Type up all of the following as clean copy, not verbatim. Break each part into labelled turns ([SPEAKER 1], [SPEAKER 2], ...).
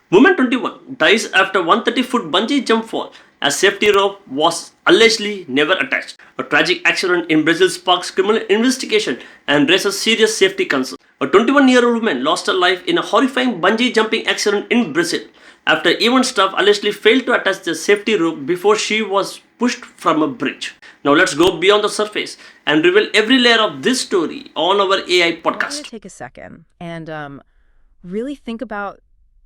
[SPEAKER 1] Woman 21 dies after 130-foot bungee jump fall as safety rope was allegedly never attached. A tragic accident in Brazil sparks criminal investigation and raises serious safety concerns. A 21-year-old woman lost her life in a horrifying bungee jumping accident in Brazil after event staff allegedly failed to attach the safety rope before she was pushed from a bridge. Now let's go beyond the surface and reveal every layer of this story on our AI
[SPEAKER 2] I want you
[SPEAKER 1] podcast.
[SPEAKER 2] to take a second and really think about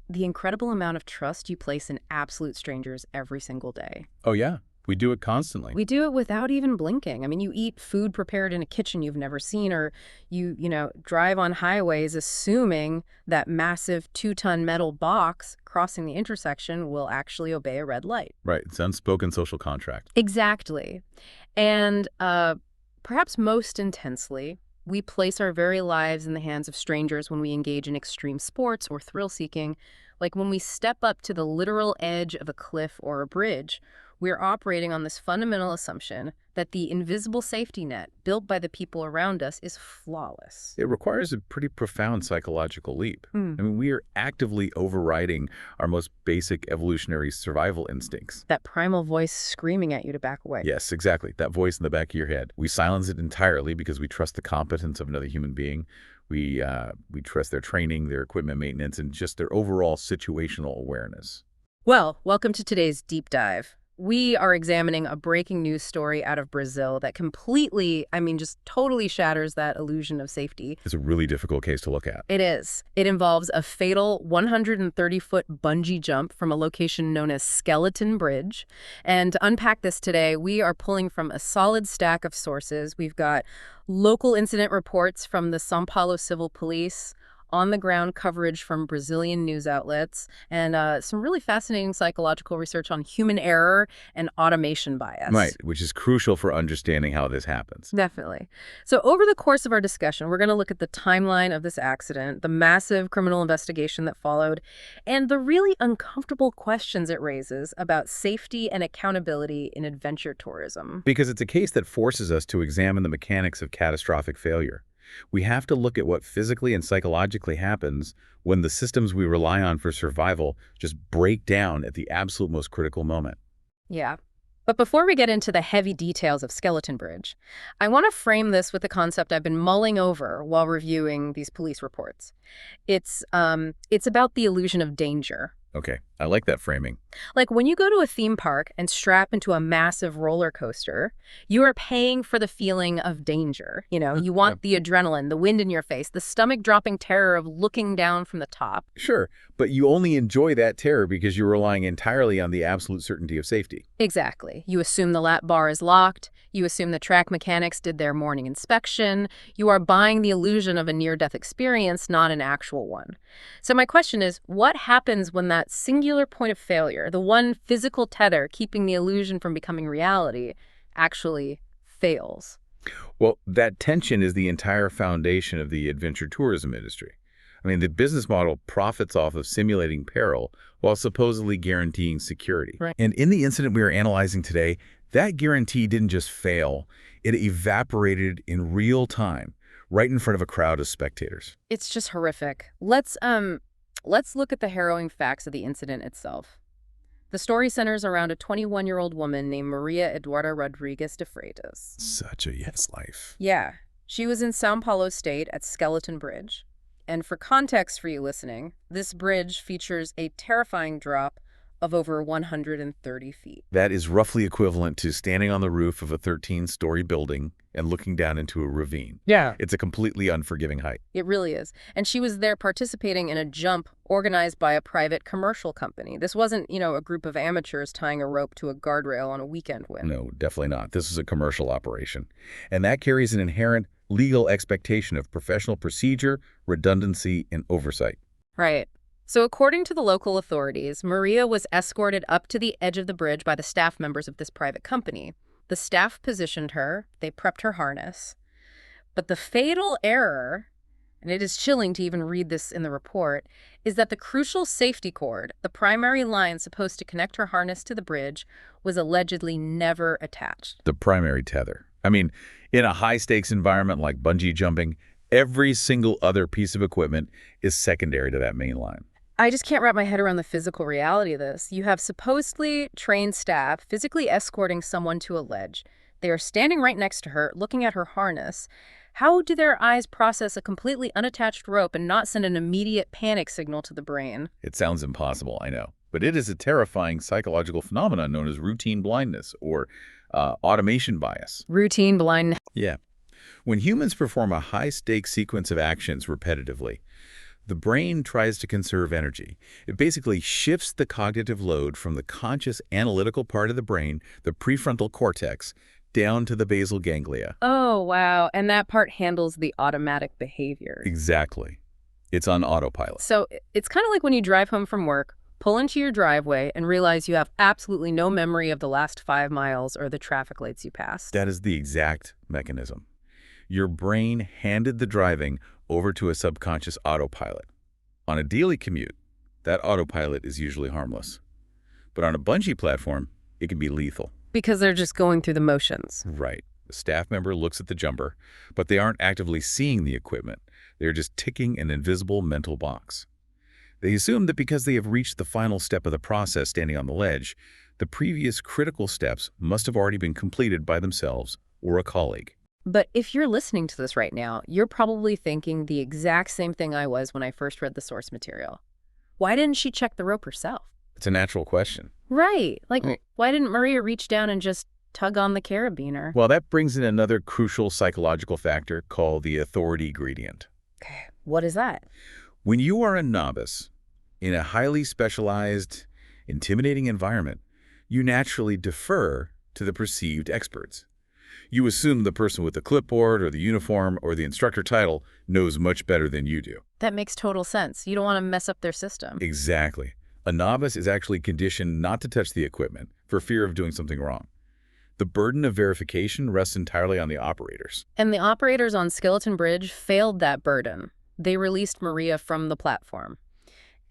[SPEAKER 2] the incredible amount of trust you place in absolute strangers every single day.
[SPEAKER 3] Oh, yeah. We do it constantly.
[SPEAKER 2] We do it without even blinking. I mean, you eat food prepared in a kitchen you've never seen, or you drive on highways assuming that massive 2-ton metal box crossing the intersection will actually obey a red light.
[SPEAKER 3] Right. It's unspoken social contract.
[SPEAKER 2] Exactly. And perhaps most intensely, we place our very lives in the hands of strangers when we engage in extreme sports or thrill-seeking, like when we step up to the literal edge of a cliff or a bridge. We're operating on this fundamental assumption that the invisible safety net built by the people around us is flawless.
[SPEAKER 3] It requires a pretty profound psychological leap.
[SPEAKER 2] Hmm.
[SPEAKER 3] I mean, we are actively overriding our most basic evolutionary survival instincts.
[SPEAKER 2] That primal voice screaming at you to back away.
[SPEAKER 3] Yes, exactly. That voice in the back of your head. We silence it entirely because we trust the competence of another human being. We trust their training, their equipment maintenance, and just their overall situational awareness.
[SPEAKER 2] Well, welcome to today's deep dive. We are examining a breaking news story out of Brazil that completely, just totally shatters that illusion of safety.
[SPEAKER 3] It's a really difficult case to look at.
[SPEAKER 2] It is. It involves a fatal 130-foot bungee jump from a location known as Skeleton Bridge. And to unpack this today, we are pulling from a solid stack of sources. We've got local incident reports from the São Paulo Civil Police, on-the-ground coverage from Brazilian news outlets, and some really fascinating psychological research on human error and automation bias.
[SPEAKER 3] Right, which is crucial for understanding how this happens.
[SPEAKER 2] Definitely. So over the course of our discussion, we're going to look at the timeline of this accident, the massive criminal investigation that followed, and the really uncomfortable questions it raises about safety and accountability in adventure tourism.
[SPEAKER 3] Because it's a case that forces us to examine the mechanics of catastrophic failure. We have to look at what physically and psychologically happens when the systems we rely on for survival just break down at the absolute most critical moment.
[SPEAKER 2] Yeah. But before we get into the heavy details of Skeleton Bridge, I want to frame this with a concept I've been mulling over while reviewing these police reports. It's about the illusion of danger.
[SPEAKER 3] Okay, I like that framing.
[SPEAKER 2] Like when you go to a theme park and strap into a massive roller coaster, you are paying for the feeling of danger. You want the adrenaline, the wind in your face, the stomach-dropping terror of looking down from the top.
[SPEAKER 3] Sure, but you only enjoy that terror because you're relying entirely on the absolute certainty of safety.
[SPEAKER 2] Exactly. You assume the lap bar is locked. You assume the track mechanics did their morning inspection. You are buying the illusion of a near-death experience, not an actual one. So my question is, what happens when that singular point of failure, the one physical tether keeping the illusion from becoming reality, actually fails?
[SPEAKER 3] Well, that tension is the entire foundation of the adventure tourism industry. I mean, the business model profits off of simulating peril while supposedly guaranteeing security.
[SPEAKER 2] Right.
[SPEAKER 3] And in the incident we are analyzing today, that guarantee didn't just fail, it evaporated in real time, right in front of a crowd of spectators.
[SPEAKER 2] It's just horrific. Let's look at the harrowing facts of the incident itself. The story centers around a 21-year-old woman named Maria Eduarda Rodrigues de Freitas.
[SPEAKER 3] Such a yes life.
[SPEAKER 2] Yeah, she was in São Paulo State at Skeleton Bridge. And for context for you listening, this bridge features a terrifying drop of over 130 feet.
[SPEAKER 3] That is roughly equivalent to standing on the roof of a 13-story building and looking down into a ravine.
[SPEAKER 2] Yeah.
[SPEAKER 3] It's a completely unforgiving height.
[SPEAKER 2] It really is. And she was there participating in a jump organized by a private commercial company. This wasn't, a group of amateurs tying a rope to a guardrail on a weekend whim.
[SPEAKER 3] No, definitely not. This is a commercial operation. And that carries an inherent legal expectation of professional procedure, redundancy, and oversight.
[SPEAKER 2] Right. So according to the local authorities, Maria was escorted up to the edge of the bridge by the staff members of this private company. The staff positioned her, they prepped her harness. But the fatal error, and it is chilling to even read this in the report, is that the crucial safety cord, the primary line supposed to connect her harness to the bridge, was allegedly never attached.
[SPEAKER 3] The primary tether. I mean, in a high-stakes environment like bungee jumping, every single other piece of equipment is secondary to that main line.
[SPEAKER 2] I just can't wrap my head around the physical reality of this. You have supposedly trained staff physically escorting someone to a ledge. They are standing right next to her, looking at her harness. How do their eyes process a completely unattached rope and not send an immediate panic signal to the brain?
[SPEAKER 3] It sounds impossible, I know. But it is a terrifying psychological phenomenon known as routine blindness or automation bias.
[SPEAKER 2] Routine blindness.
[SPEAKER 3] Yeah. When humans perform a high-stakes sequence of actions repetitively, the brain tries to conserve energy. It basically shifts the cognitive load from the conscious analytical part of the brain, the prefrontal cortex, down to the basal ganglia.
[SPEAKER 2] Oh, wow. And that part handles the automatic behavior.
[SPEAKER 3] Exactly. It's on autopilot.
[SPEAKER 2] So it's kind of like when you drive home from work, pull into your driveway, and realize you have absolutely no memory of the last 5 miles or the traffic lights you passed.
[SPEAKER 3] That is the exact mechanism. Your brain handed the driving over to a subconscious autopilot. On a daily commute, that autopilot is usually harmless. But on a bungee platform, it can be lethal.
[SPEAKER 2] Because they're just going through the motions.
[SPEAKER 3] Right. The staff member looks at the jumper, but they aren't actively seeing the equipment. They're just ticking an invisible mental box. They assume that because they have reached the final step of the process standing on the ledge, the previous critical steps must have already been completed by themselves or a colleague.
[SPEAKER 2] But if you're listening to this right now, you're probably thinking the exact same thing I was when I first read the source material. Why didn't she check the rope herself?
[SPEAKER 3] It's a natural question.
[SPEAKER 2] Right. Why didn't Maria reach down and just tug on the carabiner?
[SPEAKER 3] Well, that brings in another crucial psychological factor called the authority gradient.
[SPEAKER 2] Okay. What is that?
[SPEAKER 3] When you are a novice in a highly specialized, intimidating environment, you naturally defer to the perceived experts. You assume the person with the clipboard or the uniform or the instructor title knows much better than you do.
[SPEAKER 2] That makes total sense. You don't want to mess up their system.
[SPEAKER 3] Exactly. A novice is actually conditioned not to touch the equipment for fear of doing something wrong. The burden of verification rests entirely on the operators.
[SPEAKER 2] And the operators on Skeleton Bridge failed that burden. They released Maria from the platform.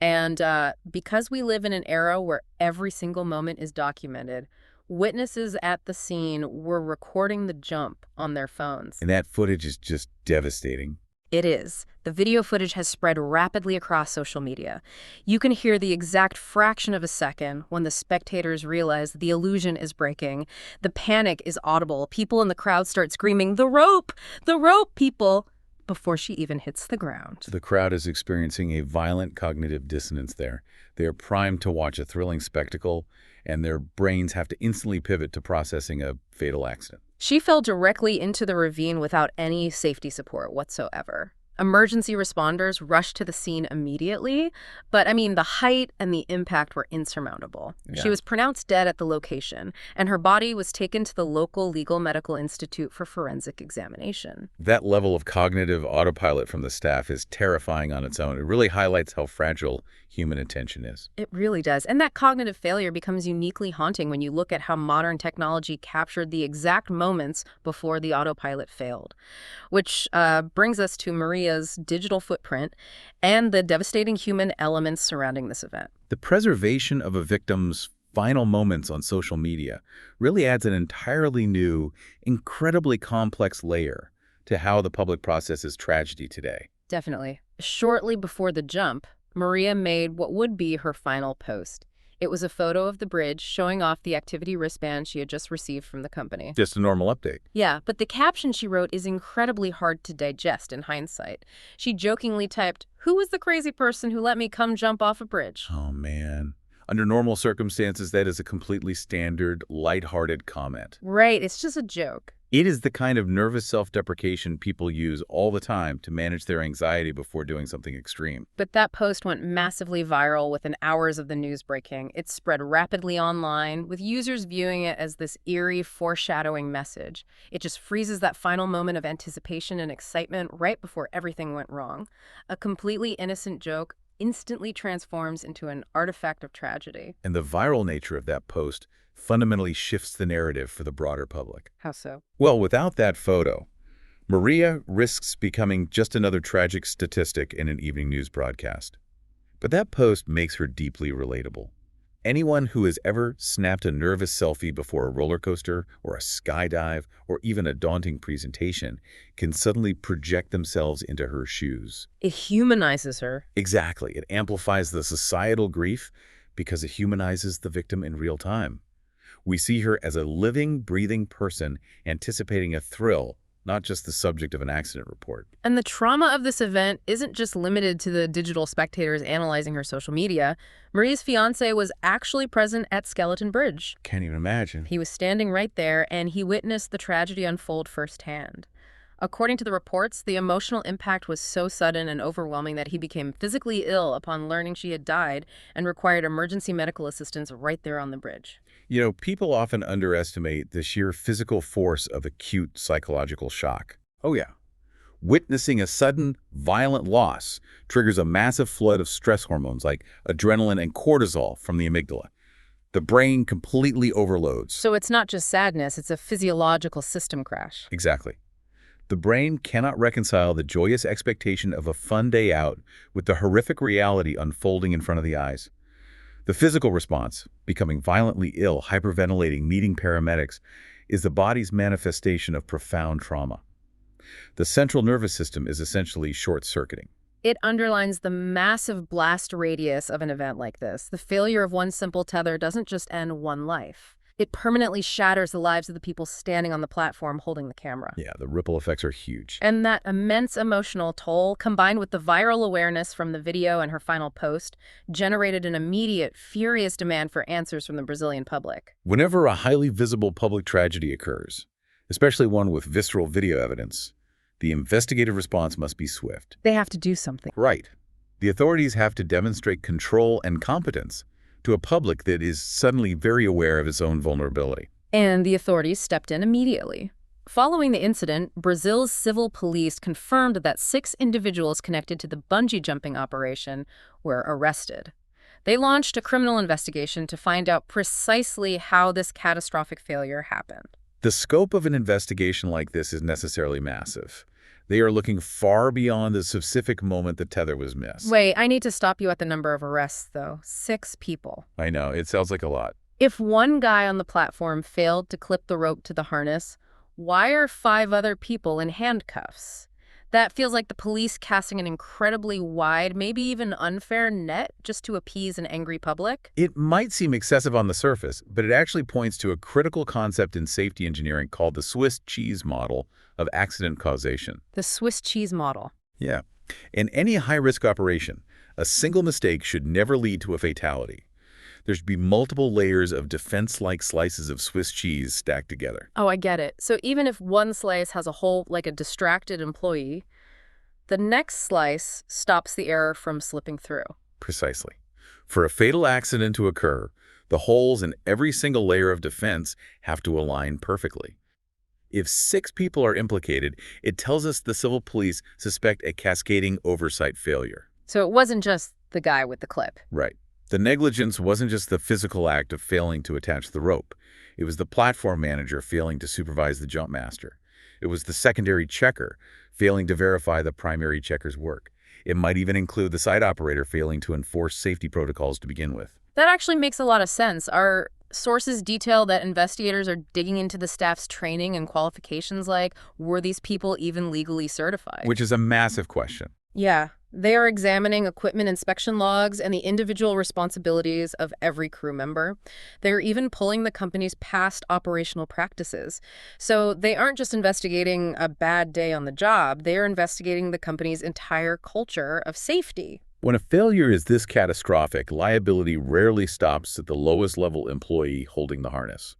[SPEAKER 2] And because we live in an era where every single moment is documented, witnesses at the scene were recording the jump on their phones.
[SPEAKER 3] And that footage is just devastating.
[SPEAKER 2] It is. The video footage has spread rapidly across social media. You can hear the exact fraction of a second when the spectators realize the illusion is breaking. The panic is audible. People in the crowd start screaming, "The rope! The rope, people!" before she even hits the ground.
[SPEAKER 3] The crowd is experiencing a violent cognitive dissonance there. They are primed to watch a thrilling spectacle, and their brains have to instantly pivot to processing a fatal accident.
[SPEAKER 2] She fell directly into the ravine without any safety support whatsoever. Emergency responders rushed to the scene immediately, but the height and the impact were insurmountable.
[SPEAKER 3] Yeah.
[SPEAKER 2] She was pronounced dead at the location, and her body was taken to the local legal medical institute for forensic examination.
[SPEAKER 3] That level of cognitive autopilot from the staff is terrifying on its own. It really highlights how fragile human attention is.
[SPEAKER 2] It really does. And that cognitive failure becomes uniquely haunting when you look at how modern technology captured the exact moments before the autopilot failed. Which brings us to Maria's digital footprint and the devastating human elements surrounding this event.
[SPEAKER 3] The preservation of a victim's final moments on social media really adds an entirely new, incredibly complex layer to how the public processes tragedy today.
[SPEAKER 2] Definitely. Shortly before the jump, Maria made what would be her final post. It was a photo of the bridge showing off the activity wristband she had just received from the company.
[SPEAKER 3] Just a normal update.
[SPEAKER 2] Yeah, but the caption she wrote is incredibly hard to digest in hindsight. She jokingly typed, "Who was the crazy person who let me come jump off a bridge?"
[SPEAKER 3] Oh, man. Under normal circumstances, that is a completely standard, lighthearted comment.
[SPEAKER 2] Right, it's just a joke.
[SPEAKER 3] It is the kind of nervous self-deprecation people use all the time to manage their anxiety before doing something extreme.
[SPEAKER 2] But that post went massively viral within hours of the news breaking. It spread rapidly online, with users viewing it as this eerie, foreshadowing message. It just freezes that final moment of anticipation and excitement right before everything went wrong. A completely innocent joke instantly transforms into an artifact of tragedy.
[SPEAKER 3] And the viral nature of that post fundamentally shifts the narrative for the broader public.
[SPEAKER 2] How so?
[SPEAKER 3] Well, without that photo, Maria risks becoming just another tragic statistic in an evening news broadcast. But that post makes her deeply relatable. Anyone who has ever snapped a nervous selfie before a roller coaster or a skydive or even a daunting presentation can suddenly project themselves into her shoes.
[SPEAKER 2] It humanizes her.
[SPEAKER 3] Exactly. It amplifies the societal grief because it humanizes the victim in real time. We see her as a living, breathing person anticipating a thrill, not just the subject of an accident report.
[SPEAKER 2] And the trauma of this event isn't just limited to the digital spectators analyzing her social media. Marie's fiancé was actually present at Skeleton Bridge.
[SPEAKER 3] Can't even imagine.
[SPEAKER 2] He was standing right there, and he witnessed the tragedy unfold firsthand. According to the reports, the emotional impact was so sudden and overwhelming that he became physically ill upon learning she had died and required emergency medical assistance right there on the bridge.
[SPEAKER 3] You know, people often underestimate the sheer physical force of acute psychological shock. Oh yeah. Witnessing a sudden, violent loss triggers a massive flood of stress hormones like adrenaline and cortisol from the amygdala. The brain completely overloads.
[SPEAKER 2] So it's not just sadness, it's a physiological system crash.
[SPEAKER 3] Exactly. The brain cannot reconcile the joyous expectation of a fun day out with the horrific reality unfolding in front of the eyes. The physical response, becoming violently ill, hyperventilating, needing paramedics, is the body's manifestation of profound trauma. The central nervous system is essentially short-circuiting.
[SPEAKER 2] It underlines the massive blast radius of an event like this. The failure of one simple tether doesn't just end one life. It permanently shatters the lives of the people standing on the platform holding the camera.
[SPEAKER 3] Yeah, the ripple effects are huge.
[SPEAKER 2] And that immense emotional toll, combined with the viral awareness from the video and her final post, generated an immediate, furious demand for answers from the Brazilian public.
[SPEAKER 3] Whenever a highly visible public tragedy occurs, especially one with visceral video evidence, the investigative response must be swift.
[SPEAKER 2] They have to do something.
[SPEAKER 3] Right. The authorities have to demonstrate control and competence to a public that is suddenly very aware of its own vulnerability.
[SPEAKER 2] And the authorities stepped in immediately. Following the incident, Brazil's civil police confirmed that 6 individuals connected to the bungee jumping operation were arrested. They launched a criminal investigation to find out precisely how this catastrophic failure happened.
[SPEAKER 3] The scope of an investigation like this is necessarily massive. They are looking far beyond the specific moment the tether was missed.
[SPEAKER 2] Wait, I need to stop you at the number of arrests, though. 6 people.
[SPEAKER 3] I know, it sounds like a lot.
[SPEAKER 2] If one guy on the platform failed to clip the rope to the harness, why are 5 other people in handcuffs? That feels like the police casting an incredibly wide, maybe even unfair net just to appease an angry public.
[SPEAKER 3] It might seem excessive on the surface, but it actually points to a critical concept in safety engineering called the Swiss cheese model of accident causation.
[SPEAKER 2] The Swiss cheese model.
[SPEAKER 3] Yeah. In any high-risk operation, a single mistake should never lead to a fatality. There should be multiple layers of defense-like slices of Swiss cheese stacked together.
[SPEAKER 2] Oh, I get it. So even if one slice has a hole, like a distracted employee, the next slice stops the error from slipping through.
[SPEAKER 3] Precisely. For a fatal accident to occur, the holes in every single layer of defense have to align perfectly. If 6 people are implicated, it tells us the civil police suspect a cascading oversight failure.
[SPEAKER 2] So it wasn't just the guy with the clip.
[SPEAKER 3] Right. The negligence wasn't just the physical act of failing to attach the rope. It was the platform manager failing to supervise the jump master. It was the secondary checker failing to verify the primary checker's work. It might even include the site operator failing to enforce safety protocols to begin with.
[SPEAKER 2] That actually makes a lot of sense. Our sources detail that investigators are digging into the staff's training and qualifications, like, were these people even legally certified?
[SPEAKER 3] Which is a massive question.
[SPEAKER 2] Yeah. They are examining equipment inspection logs and the individual responsibilities of every crew member. They're even pulling the company's past operational practices. So they aren't just investigating a bad day on the job, they're investigating the company's entire culture of safety.
[SPEAKER 3] When a failure is this catastrophic, liability rarely stops at the lowest level employee holding the harness.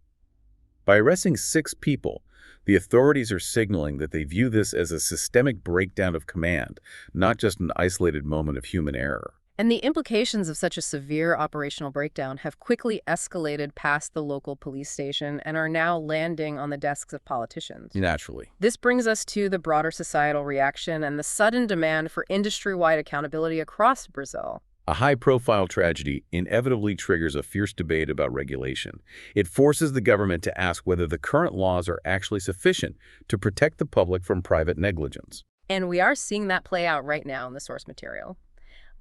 [SPEAKER 3] By arresting 6 people, the authorities are signaling that they view this as a systemic breakdown of command, not just an isolated moment of human error.
[SPEAKER 2] And the implications of such a severe operational breakdown have quickly escalated past the local police station and are now landing on the desks of politicians.
[SPEAKER 3] Naturally.
[SPEAKER 2] This brings us to the broader societal reaction and the sudden demand for industry-wide accountability across Brazil.
[SPEAKER 3] A high-profile tragedy inevitably triggers a fierce debate about regulation. It forces the government to ask whether the current laws are actually sufficient to protect the public from private negligence.
[SPEAKER 2] And we are seeing that play out right now in the source material.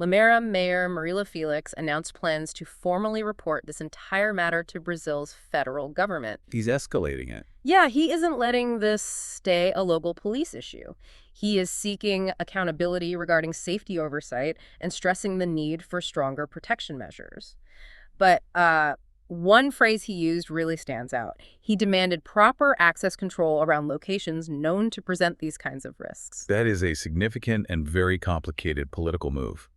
[SPEAKER 2] Limeira Mayor Marilla Felix announced plans to formally report this entire matter to Brazil's federal government.
[SPEAKER 3] He's escalating it.
[SPEAKER 2] Yeah, he isn't letting this stay a local police issue. He is seeking accountability regarding safety oversight and stressing the need for stronger protection measures. But one phrase he used really stands out. He demanded proper access control around locations known to present these kinds of risks.
[SPEAKER 3] That is a significant and very complicated political move.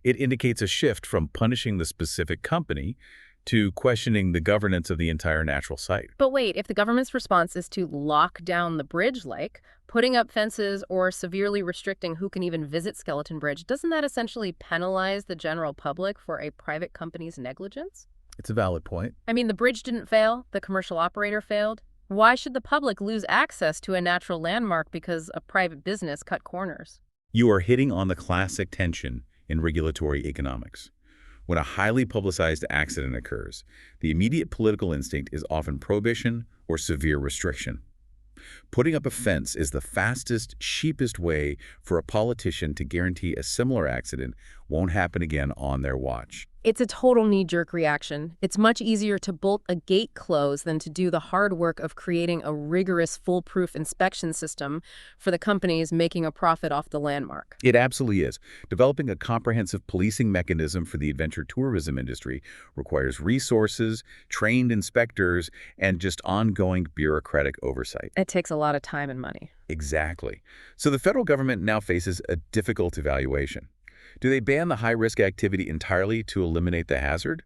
[SPEAKER 3] It indicates a shift from punishing the specific company to questioning the governance of the entire natural site.
[SPEAKER 2] But wait, if the government's response is to lock down the bridge, like putting up fences or severely restricting who can even visit Skeleton Bridge, doesn't that essentially penalize the general public for a private company's negligence?
[SPEAKER 3] It's a valid point.
[SPEAKER 2] I mean, the bridge didn't fail, the commercial operator failed. Why should the public lose access to a natural landmark because a private business cut corners?
[SPEAKER 3] You are hitting on the classic tension in regulatory economics. When a highly publicized accident occurs, the immediate political instinct is often prohibition or severe restriction. Putting up a fence is the fastest, cheapest way for a politician to guarantee a similar accident won't happen again on their watch.
[SPEAKER 2] It's a total knee-jerk reaction. It's much easier to bolt a gate closed than to do the hard work of creating a rigorous, foolproof inspection system for the companies making a profit off the landmark.
[SPEAKER 3] It absolutely is. Developing a comprehensive policing mechanism for the adventure tourism industry requires resources, trained inspectors, and just ongoing bureaucratic oversight.
[SPEAKER 2] It takes a lot of time and money.
[SPEAKER 3] Exactly. So the federal government now faces a difficult evaluation. Do they ban the high-risk activity entirely to eliminate the hazard?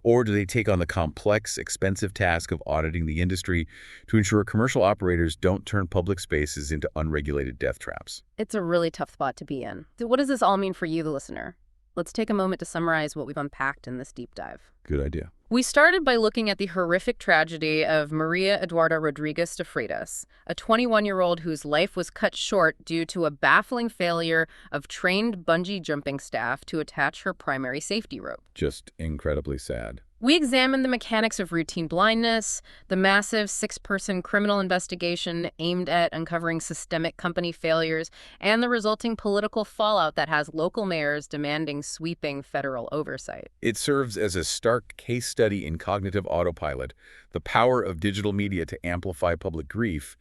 [SPEAKER 3] Or do they take on the complex, expensive task of auditing the industry to ensure commercial operators don't turn public spaces into unregulated death traps?
[SPEAKER 2] It's a really tough spot to be in. So what does this all mean for you, the listener? Let's take a moment to summarize what we've unpacked in this deep dive.
[SPEAKER 3] Good idea.
[SPEAKER 2] We started by looking at the horrific tragedy of Maria Eduarda Rodriguez de Freitas, a 21-year-old whose life was cut short due to a baffling failure of trained bungee jumping staff to attach her primary safety rope.
[SPEAKER 3] Just incredibly sad.
[SPEAKER 2] We examined the mechanics of routine blindness, the massive 6-person criminal investigation aimed at uncovering systemic company failures, and the resulting political fallout that has local mayors demanding sweeping federal oversight.
[SPEAKER 3] It serves as a stark case study in cognitive autopilot, the power of digital media to amplify public grief,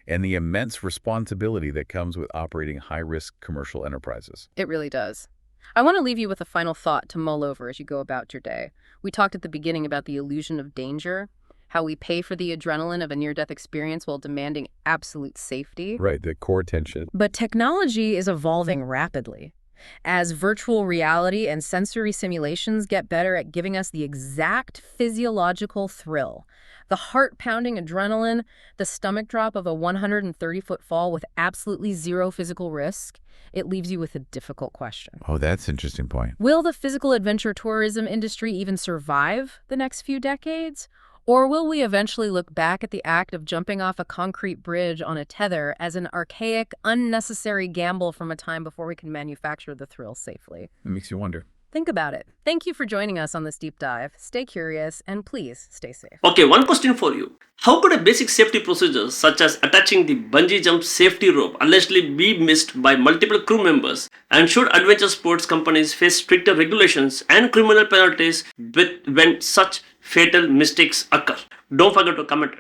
[SPEAKER 3] and the immense responsibility that comes with operating high-risk commercial enterprises.
[SPEAKER 2] It really does. I want to leave you with a final thought to mull over as you go about your day. We talked at the beginning about the illusion of danger, how we pay for the adrenaline of a near-death experience while demanding absolute safety.
[SPEAKER 3] Right, the core tension.
[SPEAKER 2] But technology is evolving rapidly. As virtual reality and sensory simulations get better at giving us the exact physiological thrill, the heart-pounding adrenaline, the stomach drop of a 130-foot fall with absolutely zero physical risk, it leaves you with a difficult question.
[SPEAKER 3] Oh, that's an interesting point.
[SPEAKER 2] Will the physical adventure tourism industry even survive the next few decades? Or will we eventually look back at the act of jumping off a concrete bridge on a tether as an archaic, unnecessary gamble from a time before we can manufacture the thrill safely?
[SPEAKER 3] It makes you wonder.
[SPEAKER 2] Think about it. Thank you for joining us on this deep dive. Stay curious and please stay safe.
[SPEAKER 1] Okay, one question for you. How could a basic safety procedure such as attaching the bungee jump safety rope allegedly be missed by multiple crew members? And should adventure sports companies face stricter regulations and criminal penalties when such fatal mistakes occur? Don't forget to comment.